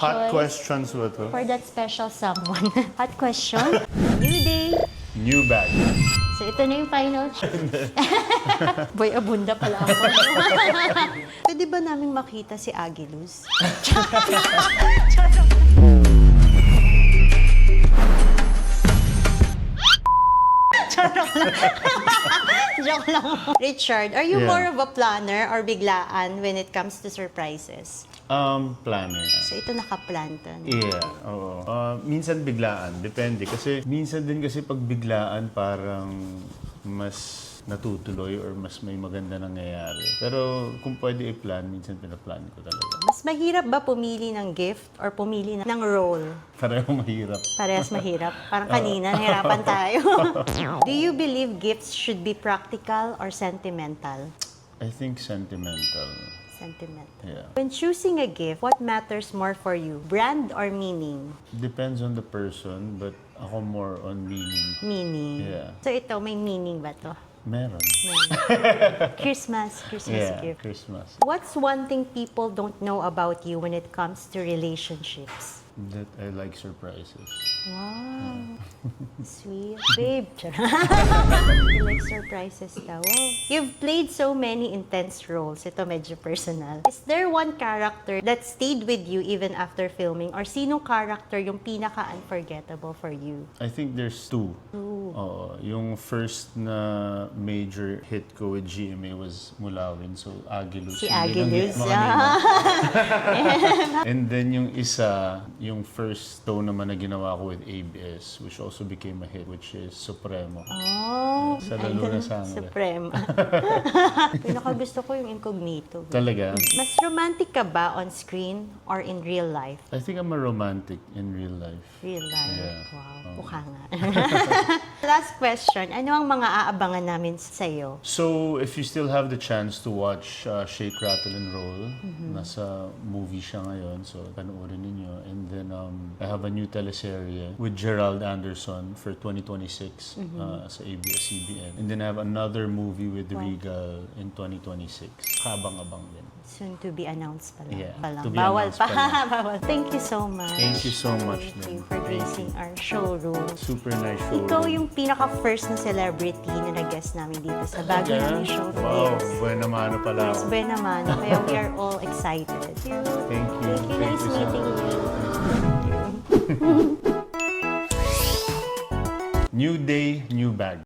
Hot Choice questions ba to? for that special someone. Hot question. New day. New bag. So ito na yung final. Boy, abunda pala ako. Pwede ba naming makita si Agiluz? Joke lang. Richard, are you Yeah. more of a planner or biglaan when it comes to surprises? Planner. So ito nakaplan to. Yeah, oo. Minsan biglaan, depende. Kasi minsan din kasi pag biglaan parang mas natutuloy or mas may maganda nangyayari. Pero kung pwede i-plan, minsan pinaplan ko talaga. Mas mahirap ba pumili ng gift or pumili ng role? Pareho mahirap. Parehas mahirap. Parang kanina, nahirapan tayo. Do you believe gifts should be practical or sentimental? I think sentimental. Sentimental. Yeah. When choosing a gift, what matters more for you? Brand or meaning? Depends on the person, but ako more on meaning. Meaning. Yeah. So ito, may meaning ba to? Meron. Christmas Yeah, gift. Christmas. What's one thing people don't know about you when it comes to relationships? That I like surprises. Wow. Sweet. Babe. You like surprises daw. Wow. You've played so many intense roles. Ito medyo personal. Is there one character that stayed with you even after filming? Or sinong character yung pinaka-unforgettable for you? I think there's two. Ooh. Oo. Yung first na major hit ko with GMA was Mulawin. So, Agiluz. Si Yung binanggit Agiluz. mo kanina. And then yung isa, yung first show naman na ginawa ko with ABS, which also became a hit, which is Supremo. Oh. Sa Lalo na Sangre. Supreme. Pinaka-gusto ko yung Incognito. Talaga. Mas romantic ka ba on screen or in real life? I think I'm a romantic in real life. Real life. Yeah. Wow. Mukha nga. Last question. Ano ang mga aabangan namin sa'yo? So, if you still have the chance to watch Shake, Rattle, and Roll, nasa movie siya ngayon, so panoorin ninyo. And then, I have a new teleserye with Gerald Anderson for 2026 sa ABS-CBN. And then I have another movie with Regal in 2026. Kabang-abang din. Soon to be announced pala. Yeah, Palang. to be Bawal announced pa. pala. Bawal. Thank you so much. Thank you so much, Thank you Nen. for Thank gracing you. our showroom. Super nice show. Ikaw yung pinaka-first na celebrity na nag-guest namin dito sa bago namin showroom. Wow, Yes. buena mano pala Yes, ako. buena naman. Kaya we are all excited. Thank you. Thank you. Thank you. Thank Nice you so meeting much. you. New day, new bag.